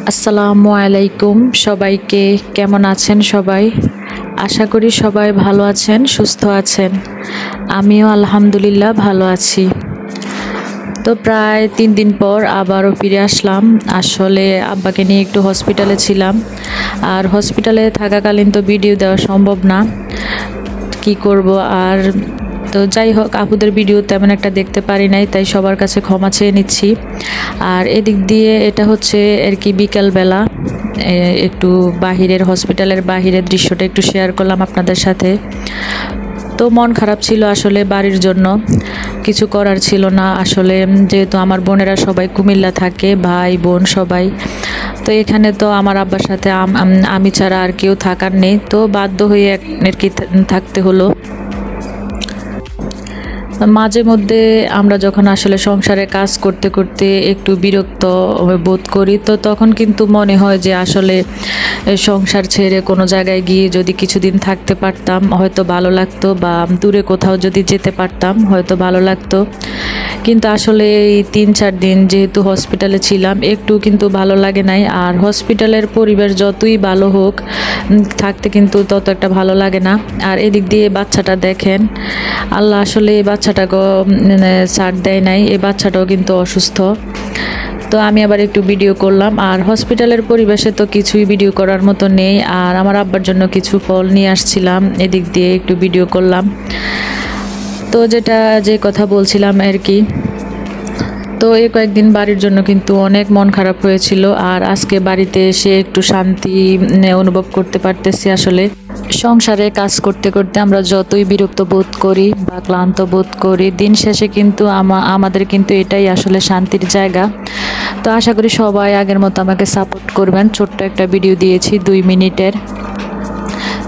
আসসালামু আলাইকুম সবাইকে। কেমন আছেন সবাই? আশা করি সবাই ভালো আছেন, সুস্থ আছেন। আমিও আলহামদুলিল্লাহ ভালো আছি। তো প্রায় 3 দিন পর আবারও ফিরে আসলাম। আসলে আব্বাকে নিয়ে একটু হসপিটালে ছিলাম, আর হসপিটালে থাকাকালীন তো ভিডিও দেওয়া সম্ভব না, কি করব আর। তো যাই হোক, আপুদের ভিডিও তেমন একটা দেখতে পারি নাই, তাই সবার কাছে ক্ষমা চেয়ে নিচ্ছি। আর এদিক দিয়ে এটা হচ্ছে আর কি বিকালবেলা, একটু বাহিরের হসপিটালের বাহিরের দৃশ্যটা একটু শেয়ার করলাম আপনাদের সাথে। তো মন খারাপ ছিল আসলে বাড়ির জন্য, কিছু করার ছিল না আসলে। যেহেতু আমার বোনেরা সবাই কুমিল্লা থাকে, ভাই বোন সবাই, তো এখানে তো আমার আব্বার সাথে আমি ছাড়া আর কেউ থাকার নেই, তো বাধ্য হয়ে আর কি থাকতে হলো। মাঝে মধ্যে আমরা যখন আসলে সংসারে কাজ করতে করতে একটু বিরক্ত বোধ করি, তো তখন কিন্তু মনে হয় যে আসলে সংসার ছেড়ে কোনো জায়গায় গিয়ে যদি কিছুদিন থাকতে পারতাম হয়তো ভালো লাগতো, বা দূরে কোথাও যদি যেতে পারতাম হয়তো ভালো লাগতো। কিন্তু আসলে এই 3-4 দিন যেহেতু হসপিটালে ছিলাম, একটু কিন্তু ভালো লাগে নাই। আর হসপিটালের পরিবেশ যতই ভালো হোক, থাকতে কিন্তু তত একটা ভালো লাগে না। আর এদিক দিয়ে বাচ্চাটা দেখেন, আল্লাহ আসলে এই বাচ্চাটাকে ছাড় দেয় নাই, এই বাচ্চাটাও কিন্তু অসুস্থ। তো আমি আবার একটু ভিডিও করলাম। আর হসপিটালের পরিবেশে তো কিছুই ভিডিও করার মতো নেই। আর আমার আব্বার জন্য কিছু ফল নিয়ে আসছিলাম, এদিক দিয়ে একটু ভিডিও করলাম। তো যে কথা বলছিলাম আর কি, তো এই কয়েকদিন বাড়ির জন্য কিন্তু অনেক মন খারাপ হয়েছিল। আর আজকে বাড়িতে এসে একটু শান্তি অনুভব করতে পারতেছি। আসলে সংসারে কাজ করতে করতে আমরা যতই বিরক্ত বোধ করি বা ক্লান্ত বোধ করি, দিন শেষে কিন্তু আমাদের কিন্তু এটাই আসলে শান্তির জায়গা। তো আশা করি সবাই আগের মতো আমাকে সাপোর্ট করবেন। ছোট্ট একটা ভিডিও দিয়েছি 2 মিনিটের।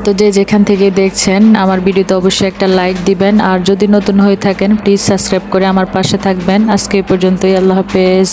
তো যেখান থেকে দেখছেন আমার ভিডিওতে অবশ্যই একটা লাইক দিবেন, আর যদি নতুন হয়ে থাকেন প্লিজ সাবস্ক্রাইব করে আমার পাশে থাকবেন। আজকে এই পর্যন্তই, আল্লাহ হাফেজ।